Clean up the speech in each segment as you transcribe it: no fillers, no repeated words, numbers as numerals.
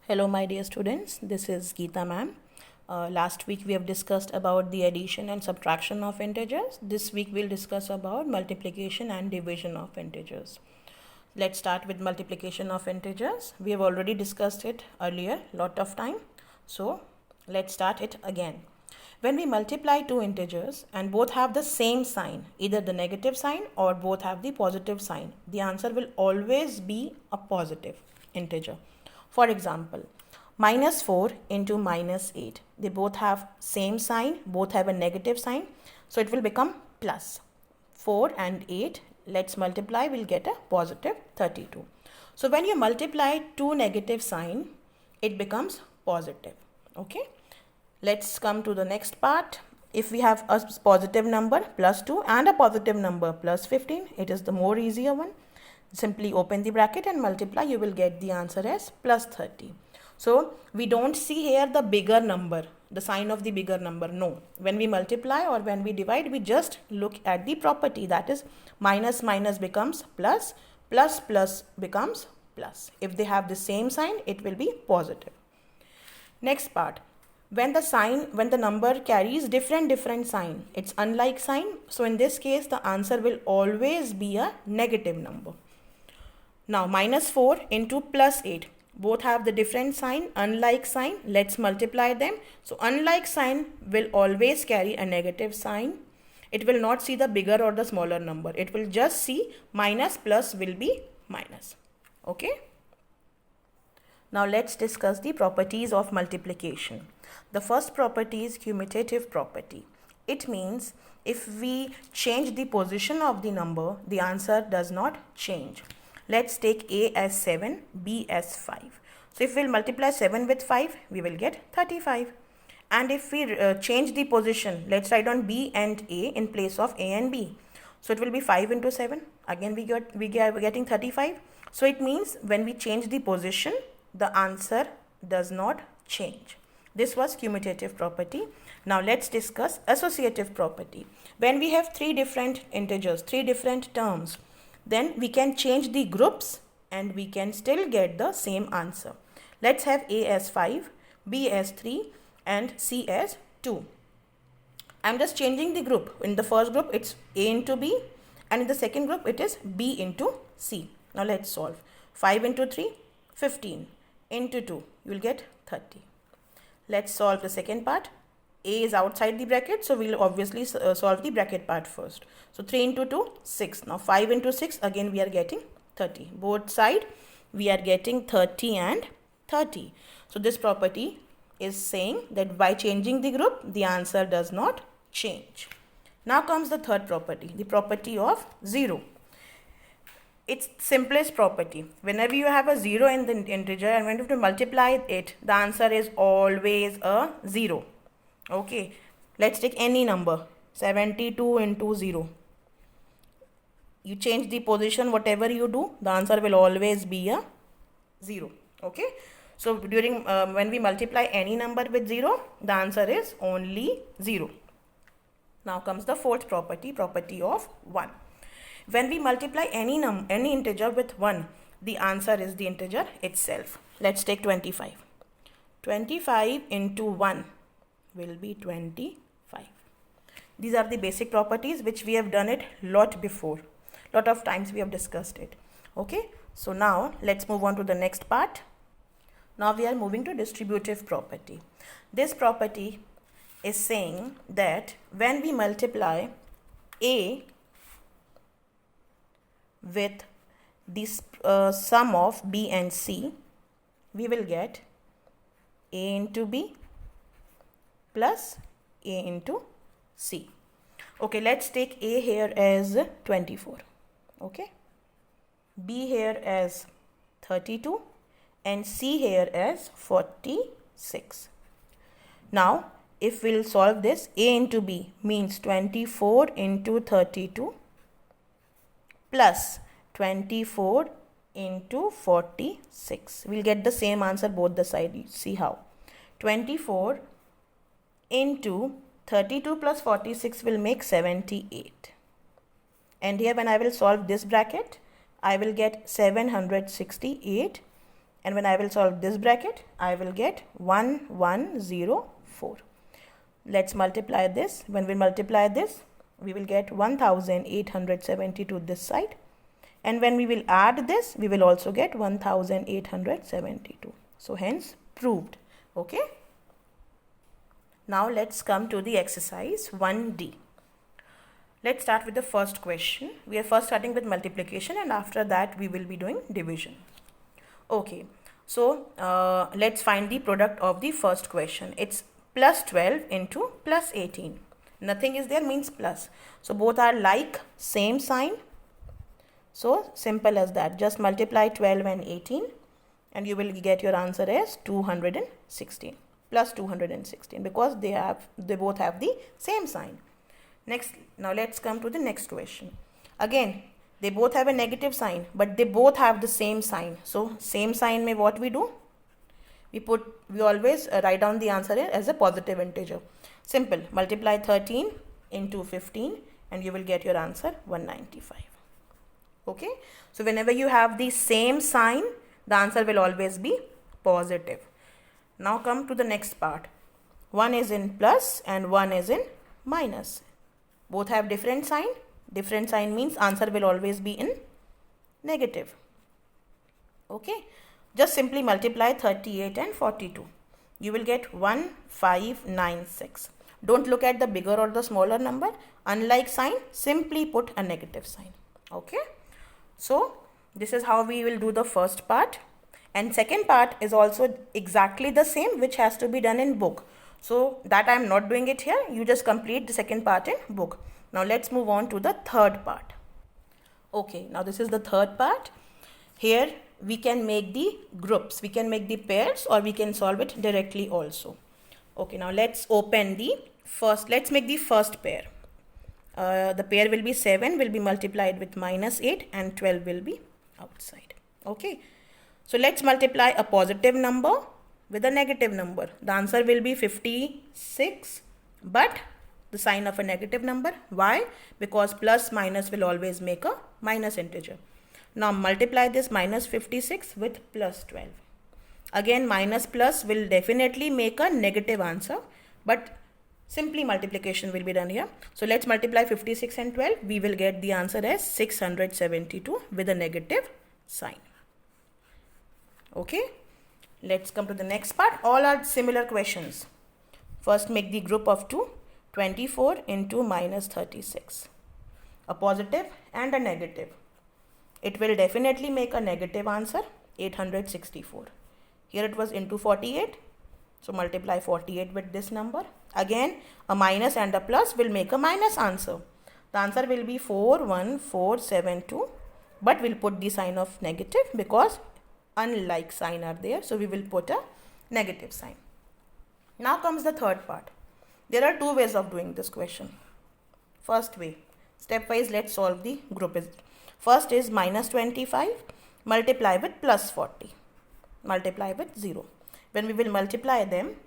Hello my dear students, this is Geeta ma'am. Last week we have discussed about the addition and subtraction of integers. This week we'll discuss about multiplication and division of integers. Let's start with multiplication of integers. We have already discussed it earlier, lot of time. So let's start it again. When we multiply two integers and both have the same sign, either the negative sign or both have the positive sign, the answer will always be a positive integer. For example, minus 4 into minus 8. They both have same sign, both have a negative sign. So it will become plus. 4 and 8, let's multiply, we'll get a positive 32. So when you multiply two negative sign, it becomes positive. Okay. Let's come to the next part. If we have a positive number plus 2 and a positive number plus 15, it is the more easier one. Simply open the bracket and multiply, you will get the answer as plus 30. So we don't see here the bigger number, the sign of the bigger number. No, when we multiply or when we divide, we just look at the property, that is minus minus becomes plus, plus plus becomes plus. If they have the same sign, it will be positive. Next part, when the number carries different sign, it's unlike sign. So in this case, the answer will always be a negative number. Now minus 4 into plus 8, both have the different sign, unlike sign. Let's multiply them. So unlike sign will always carry a negative sign. It will not see the bigger or the smaller number. It will just see minus plus will be minus. Okay. Now let's discuss the properties of multiplication. The first property is commutative property. It means if we change the position of the number, the answer does not change. Let's take A as 7, B as 5. So if we'll multiply 7 with 5, we will get 35. And if we change the position, let's write on B and A in place of A and B. So it will be 5 into 7. Again, we are getting 35. So it means when we change the position, the answer does not change. This was commutative property. Now let's discuss associative property. When we have three different integers, three different terms, then we can change the groups and we can still get the same answer. Let's have A as 5, B as 3 and C as 2. I'm just changing the group. In the first group, it's A into B, and in the second group, it is B into C. Now let's solve. 5 into 3, 15. Into 2, you will get 30. Let's solve the second part. A is outside the bracket, so we'll obviously solve the bracket part first. So 3 into 2, 6. Now 5 into 6, again we are getting 30. Both side we are getting 30 and 30. So this property is saying that by changing the group, the answer does not change. Now comes the third property, the property of 0. It's simplest property. Whenever you have a 0 in the integer and when you have to multiply it, the answer is always a 0. Okay, let's take any number, 72 into 0. You change the position, whatever you do, the answer will always be a 0. Okay, so during when we multiply any number with 0, the answer is only 0. Now comes the fourth property, property of 1. When we multiply any integer with 1, the answer is the integer itself. Let's take 25. 25 into 1 will be 25. These are the basic properties which we have done it lot before. Lot of times we have discussed it. Okay, so now let's move on to the next part. Now we are moving to distributive property. This property is saying that when we multiply A with this sum of B and C, we will get A into B plus A into C. Okay, let's take A here as 24. Okay, B here as 32 and C here as 46. Now, if we'll solve this, A into B means 24 into 32 plus 24 into 46. We'll get the same answer both the sides. See how? 24 into 32 plus 46 will make 78. And here when I will solve this bracket, I will get 768 And when I will solve this bracket, I will get 1104. Let's multiply this. When we multiply this, we will get 1872 this side. And when we will add this, we will also get 1872. So hence proved. Okay. Now let's come to the exercise 1D. Let's start with the first question. We are first starting with multiplication, and after that we will be doing division. Okay, so let's find the product of the first question. It's plus 12 into plus 18. Nothing is there means plus. So both are like, same sign. So simple as that. Just multiply 12 and 18 and you will get your answer as 216. Plus 216 because they both have the same sign. Next, now let's come to the next question. Again, they both have a negative sign, but they both have the same sign. So same sign mein what we do? We always write down the answer as a positive integer. Simple. Multiply 13 into 15 and you will get your answer 195. Okay. So whenever you have the same sign, the answer will always be positive. Now come to the next part. One is in plus and one is in minus. Both have different sign. Different sign means answer will always be in negative. Okay. Just simply multiply 38 and 42. You will get 1596. Don't look at the bigger or the smaller number. Unlike sign, simply put a negative sign. Okay. So this is how we will do the first part. And second part is also exactly the same, which has to be done in book. So that I am not doing it here. You just complete the second part in book. Now let's move on to the third part. Okay, now this is the third part. Here we can make the groups, we can make the pairs, or we can solve it directly also. Okay, now let's open the first, let's make the first pair. The pair will be 7 will be multiplied with minus 8 and 12 will be outside. Okay, so let's multiply a positive number with a negative number. The answer will be 56, but the sign of a negative number. Why? Because plus minus will always make a minus integer. Now multiply this minus 56 with plus 12. Again, minus plus will definitely make a negative answer, but simply multiplication will be done here. So let's multiply 56 and 12. We will get the answer as 672 with a negative sign. Okay. Let's come to the next part. All are similar questions. First, make the group of 2. 24 into minus 36. A positive and a negative. It will definitely make a negative answer, 864. Here it was into 48. So multiply 48 with this number. Again, a minus and a plus will make a minus answer. The answer will be 41472. But we'll put the sign of negative because unlike sign are there. So we will put a negative sign. Now comes the third part. There are two ways of doing this question. First way, stepwise, let's solve the group. First is minus 25 multiply with plus 40. Multiply with 0. When we will multiply them,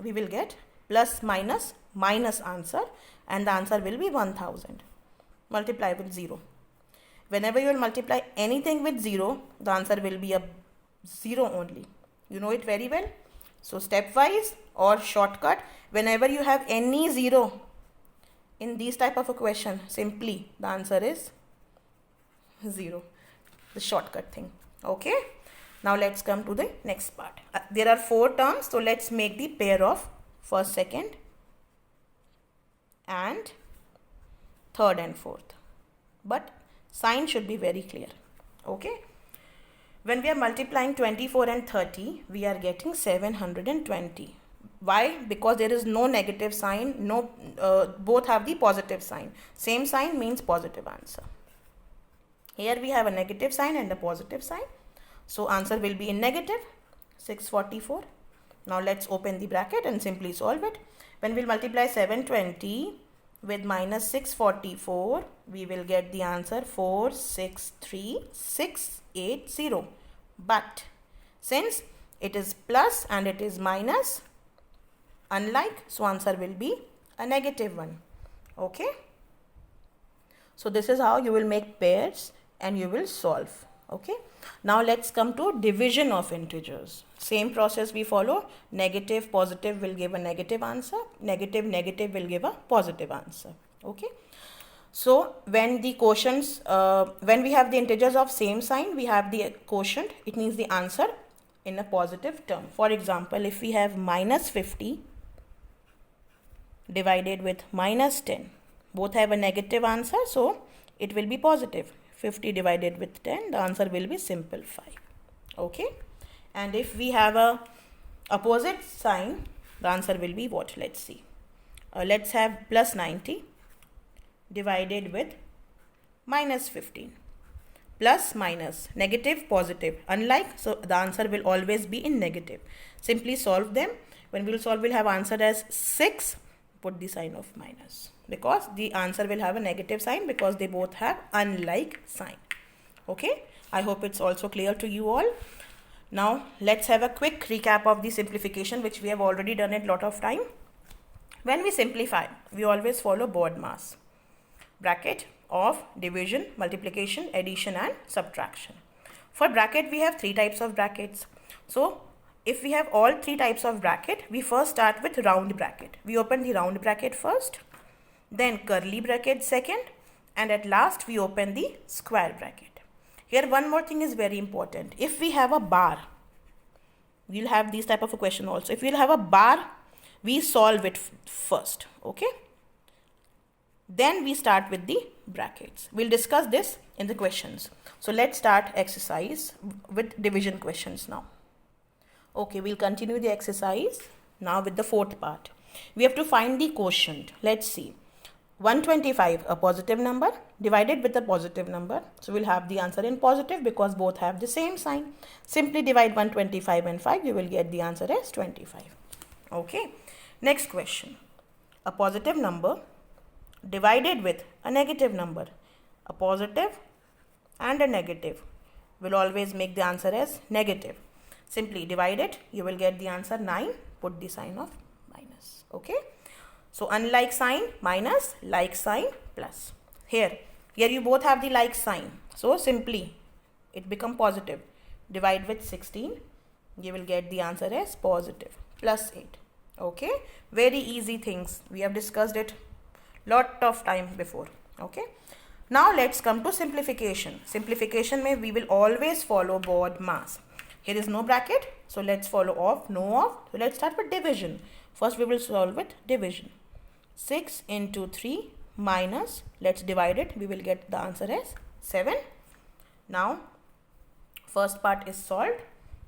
we will get plus minus minus answer and the answer will be 1000. Multiply with 0. Whenever you will multiply anything with 0, the answer will be a 0 only. You know it very well. So stepwise or shortcut, whenever you have any 0 in these type of a question, simply the answer is 0. The shortcut thing. Okay. Now let's come to the next part. There are 4 terms. So let's make the pair of first, second and third and fourth. But sign should be very clear. Okay. When we are multiplying 24 and 30, we are getting 720. Why? Because there is no negative sign. No, both have the positive sign. Same sign means positive answer. Here we have a negative sign and a positive sign. So answer will be in negative, 644. Now let's open the bracket and simply solve it. When we multiply 720 with minus 644, we will get the answer 463680. But since it is plus and it is minus, unlike, so answer will be a negative one. Okay. So this is how you will make pairs and you will solve. Okay, now let's come to division of integers. Same process we follow. Negative, positive will give a negative answer. Negative, negative will give a positive answer. Okay. So when the quotients, when we have the integers of same sign, we have the quotient. It means the answer in a positive term. For example, if we have minus 50 divided with minus 10, both have a negative answer, so it will be positive. 50 divided with 10, the answer will be simple 5. Okay, and if we have a opposite sign, the answer will be what? Let's see. Let's have plus 90 divided with minus 15. Plus, minus, negative, positive. Unlike, so the answer will always be in negative. Simply solve them. When we will solve, we'll have answer as 6. Put the sign of minus, because the answer will have a negative sign, because they both have unlike sign. Okay, I hope it's also clear to you all. Now let's have a quick recap of the simplification, which we have already done it a lot of time. When we simplify, we always follow BODMAS, bracket of division, multiplication, addition and subtraction. For bracket, we have 3 types of brackets. So if we have all 3 types of bracket, we first start with round bracket. We open the round bracket first, then curly bracket second, and at last we open the square bracket. Here one more thing is very important. If we have a bar, we'll have these type of a question also. If we'll have a bar, we solve it first. Okay, then we start with the brackets. We'll discuss this in the questions. So let's start exercise with division questions now. Okay, we'll continue the exercise now with the 4th part. We have to find the quotient. Let's see. 125, a positive number, divided with a positive number. So we'll have the answer in positive because both have the same sign. Simply divide 125 and 5. You will get the answer as 25. Okay. Next question. A positive number divided with a negative number. A positive and a negative will always make the answer as negative. Simply divide it, you will get the answer 9. Put the sign of minus. Okay. So unlike sign minus, like sign plus. Here you both have the like sign. So simply it become positive. Divide with 16. You will get the answer as positive plus 8. Okay. Very easy things. We have discussed it lot of time before. Okay. Now let's come to simplification. Simplification mein we will always follow BODMAS. Here is no bracket, so let's follow off, no off. So let's start with division. First we will solve with division. 6 into 3 minus, let's divide it, we will get the answer as 7. Now first part is solved.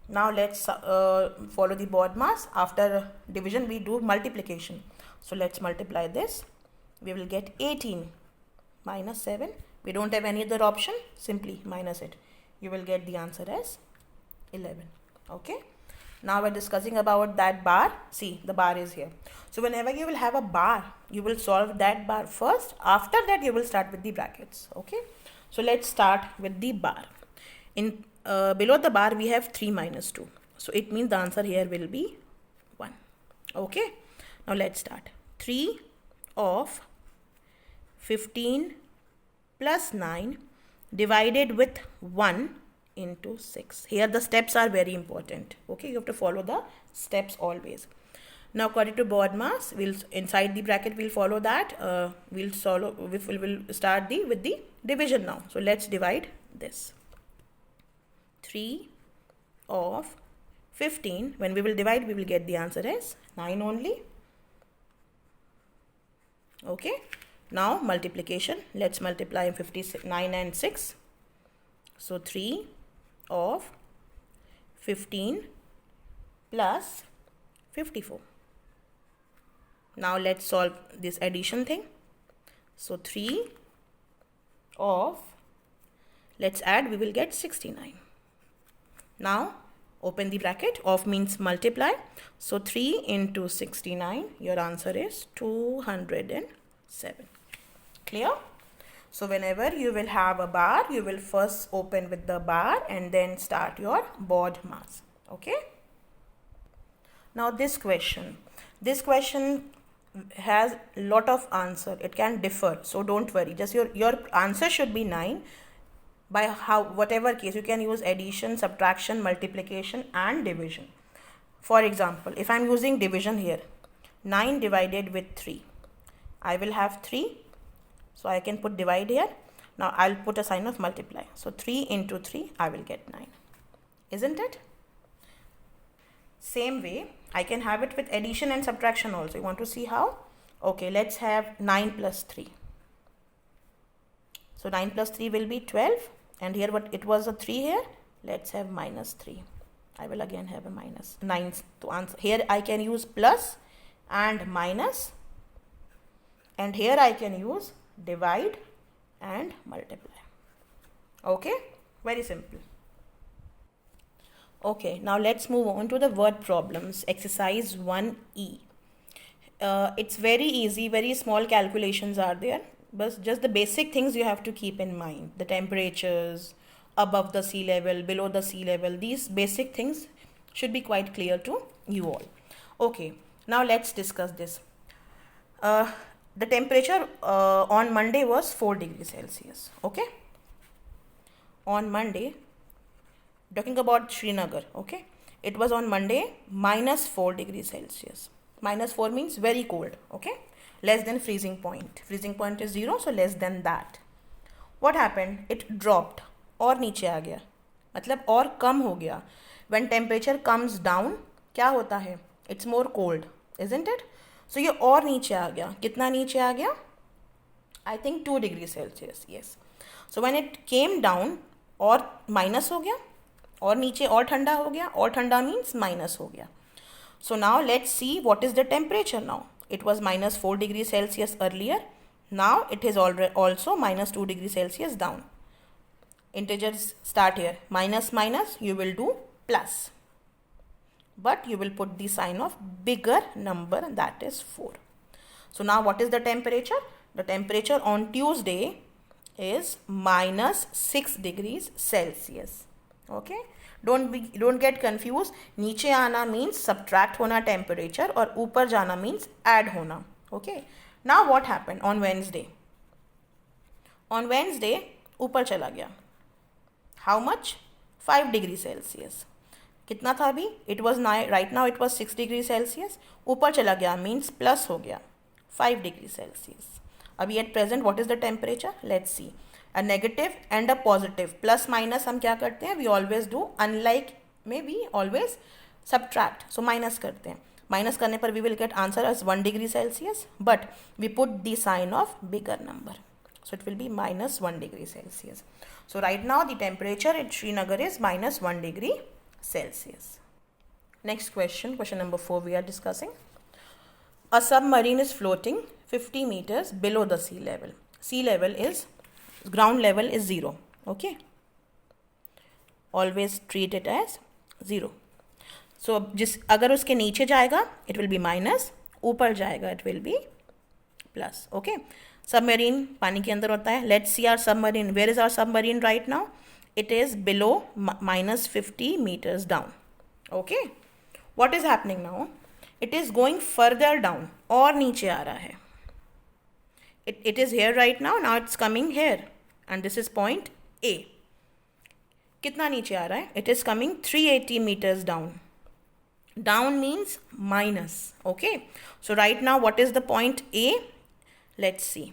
Now let's follow the BODMAS. After division we do multiplication. So let's multiply this. We will get 18 minus 7. We don't have any other option, simply minus it. You will get the answer as 11. Okay. Now we're discussing about that bar. See, the bar is here. So whenever you will have a bar, you will solve that bar first. After that, you will start with the brackets. Okay. So let's start with the bar. In below the bar, we have 3 minus 2. So it means the answer here will be 1. Okay. Now let's start. 3 of 15 plus 9 divided with 1 into 6. Here the steps are very important. Okay, you have to follow the steps always. Now according to BODMAS, we'll inside the bracket we'll follow that. We'll start with the division now. So let's divide this. 3 of 15. When we will divide, we will get the answer as 9 only. Okay. Now multiplication. Let's multiply 59 and 6. So 3 of 15 plus 54. Now let's solve this addition thing. So 3 of, let's add, we will get 69. Now open the bracket. Of means multiply. So 3 into 69, your answer is 207. Clear? So whenever you will have a bar, you will first open with the bar and then start your BODMAS. Okay. Now this question has lot of answer. It can differ. So don't worry. Just your answer should be 9. by whatever case. You can use addition, subtraction, multiplication and division. For example, if I'm using division here, 9 divided with 3, I will have 3, so I can put divide here. Now I'll put a sign of multiply, so 3 into 3, I will get 9, isn't it? Same way I can have it with addition and subtraction also. You want to see how? Okay, let's have 9 plus 3. So 9 plus 3 will be 12, and here what it was a 3 here, let's have minus 3. I will again have a minus 9 to answer. Here I can use plus and minus, and here I can use divide and multiply. Okay, very simple. Okay, now let's move on to the word problems, exercise 1E. It's very easy, very small calculations are there, but just the basic things you have to keep in mind. The temperatures, above the sea level, below the sea level, these basic things should be quite clear to you all. Okay, now let's discuss this. The temperature on Monday was 4 degrees Celsius. Okay, on Monday, talking about Srinagar, okay, it was on Monday minus 4 degrees Celsius. Minus 4 means very cold, okay, less than freezing point. Freezing point is 0, so less than that. What happened? It dropped, और नीचे आ गया, मतलब और कम हो गया. When temperature comes down, क्या होता है? It's more cold, isn't it? So ये और नीचे आ गया. कितना नीचे आ गया? I think 2 degrees Celsius, yes. So when it came down, और माइनस हो गया, और नीचे और ठंडा हो गया, और ठंडा means माइनस हो गया. So now let's see what is the temperature now. It was minus 4 degrees Celsius earlier. Now it is also minus 2 degrees Celsius down. Integers start here. Minus minus, you will do plus. But you will put the sign of bigger number, that is 4. So now what is the temperature? The temperature on Tuesday is minus 6 degrees Celsius. Okay, don't get confused. नीचे आना means subtract होना temperature, और ऊपर जाना means add होना. Okay, now what happened on Wednesday? On Wednesday ऊपर चला गया. How much? 5 degrees Celsius. कितना था अभी? It was right now it was 6 degrees Celsius. ऊपर चला गया means plus हो गया 5 degrees Celsius. अभी at present what is the temperature? Let's see. A negative and a positive, plus minus हम क्या करते हैं? We always do, unlike में we always subtract. So minus करते हैं. Minus करने पर we will get answer as 1 degree Celsius, but we put the sign of bigger number. So it will be minus 1 degree Celsius. So right now the temperature at Srinagar is minus 1 degree Celsius. Next question, question number 4 we are discussing. A submarine is floating 50 meters below the sea level. Sea level is, ground level is 0. Okay, always treat it as 0. So अगर उसके नीचे जाएगा it will be minus, ऊपर जाएगा it will be plus. Okay, submarine पानी के अंदर होता है. Let's see our submarine. Where is our submarine right now? It is below minus 50 meters down. Okay, what is happening now? It is going further down, और नीचे आ रहा है. It is here right now. Now it's coming here, and this is point A. कितना नीचे आ रहा है? It is coming 380 meters down. Down means minus. Okay, so right now what is the point A? Let's see.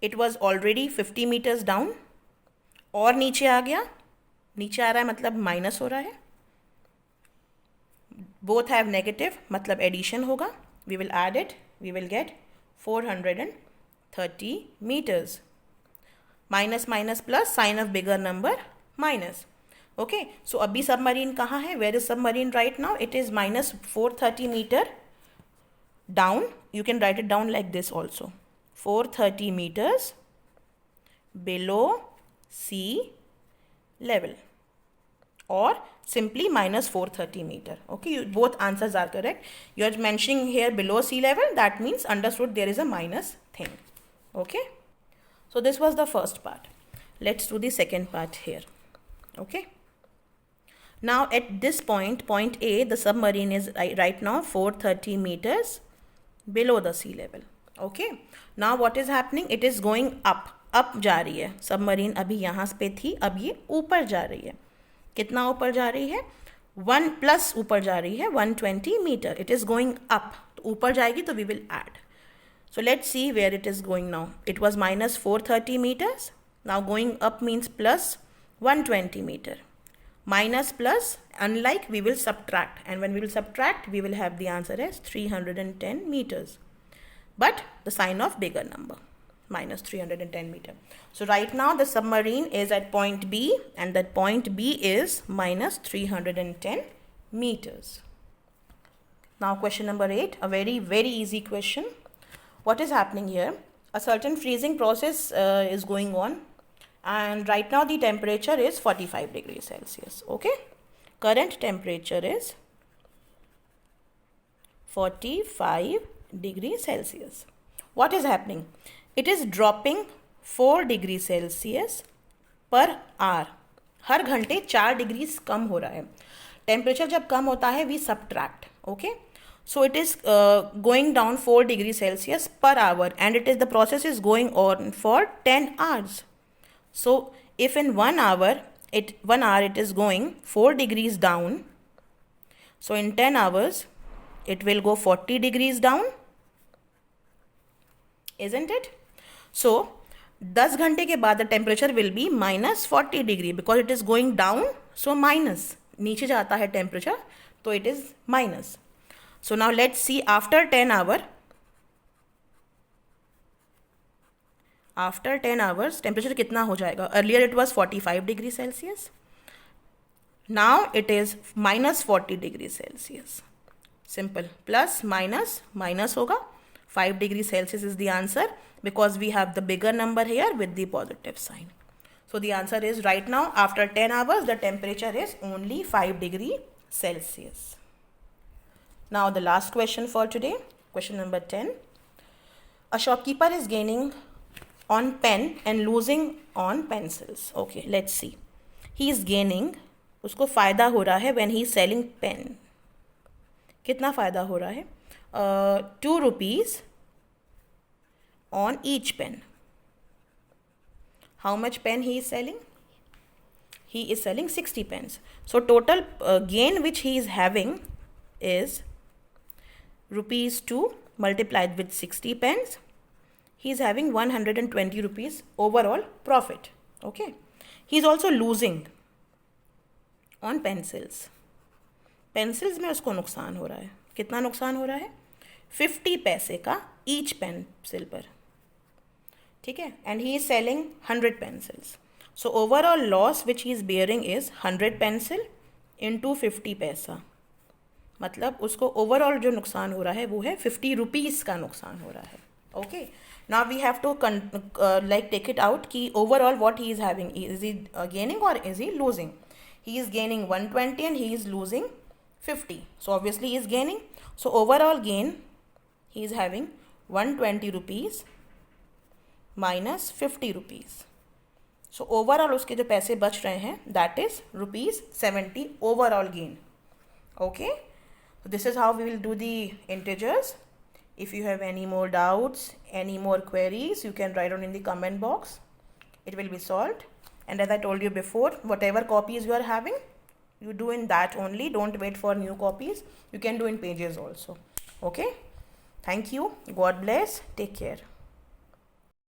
It was already 50 meters down, और नीचे आ गया. नीचे आ रहा है मतलब माइनस हो रहा है. Both have negative, मतलब एडिशन होगा. We will add it. We will get 430 meters. Minus minus plus, sign of bigger number, minus. Okay, so अभी submarine कहाँ है? Where is submarine right now? It is minus 430 meter down. You can write it down like this also. 430 meters below sea level, or simply minus 430 meter. Okay, both answers are correct. You are mentioning here below sea level, that means understood there is a minus thing. Okay, so this was the first part. Let's do the second part here. Okay, now at this point, point A, the submarine is right now 430 meters below the sea level. Okay, now what is happening? It is going up. Up जा रही है, submarine अभी यहाँ पे थी, अब ये ऊपर जा रही है. कितना ऊपर जा रही है? 1 प्लस ऊपर जा रही है 120 metre. It is going up, तो ऊपर जाएगी तो we will add. So let's see where it is going now. It was minus 430 meters. Now going up means plus 120 meter. Minus plus, unlike we will subtract. And when we will subtract, we will have the answer as 310 meters. But the sign of bigger number, minus 310 meter. So right now the submarine is at point B, and that point B is minus 310 meters. Now question number 8, a very, very easy question. What is happening here? A certain freezing process is going on, and right now the temperature is 45 degrees Celsius. Okay, current temperature is 45 degrees Celsius. What is happening? It is dropping 4 degrees Celsius per hour. हर घंटे 4 degrees कम हो रहा है. Temperature जब कम होता है we subtract. Okay, so it is going down 4 degrees Celsius per hour, and the process is going on for 10 hours. So if in 1 hour it is going 4 degrees down, so in 10 hours it will go 40 degrees down, isn't it? So 10 घंटे के बाद the temperature will be minus 40 degree because it is going down, so minus, नीचे जाता है temperature, तो it is minus. So now let's see after 10 hours. After 10 hours temperature कितना हो जाएगा? Earlier it was 45 degrees Celsius. Now it is minus 40 degrees Celsius. Simple. Plus minus, minus होगा. 5 degrees Celsius is the answer because we have the bigger number here with the positive sign. So the answer is right now after 10 hours the temperature is only 5 degrees Celsius. Now the last question for today, question number 10. A shopkeeper is gaining on pen and losing on pencils. Okay, let's see. He is gaining, उसको फ़ायदा हो रहा है when he is selling pen. कितना फ़ायदा हो रहा है? 2 rupees on each pen. How much pen he is selling? He is selling 60 pens. So total gain which he is having is rupees 2 multiplied with 60 pens. He is having 120 rupees overall profit. Okay, he is also losing on pencils. Pencils में उसको नुकसान हो रहा है. कितना नुकसान हो रहा है? 50 पैसे का ईच पेंसिल पर. ठीक है, and he is selling 100 pencils. So overall loss which he is bearing is 100 pencil into 50 पैसा. मतलब उसको ओवरऑल जो नुकसान हो रहा है वो है 50 रुपीज़ का नुकसान हो रहा है. Okay, now we have to like take it out कि overall what he is having, is he gaining और is he losing. He is gaining 120 and he is losing 50. So obviously he is gaining. So overall gain he is having 120 rupees minus 50 rupees. So overall उसके जो पैसे बच रहे हैं that is rupees 70 overall gain. Okay. So this is how we will do the integers. If you have any more doubts, any more queries, you can write down in the comment box. It will be solved. And as I told you before, whatever copies you are having, you do in that only. Don't wait for new copies. You can do in pages also. Okay. Thank you. God bless. Take care.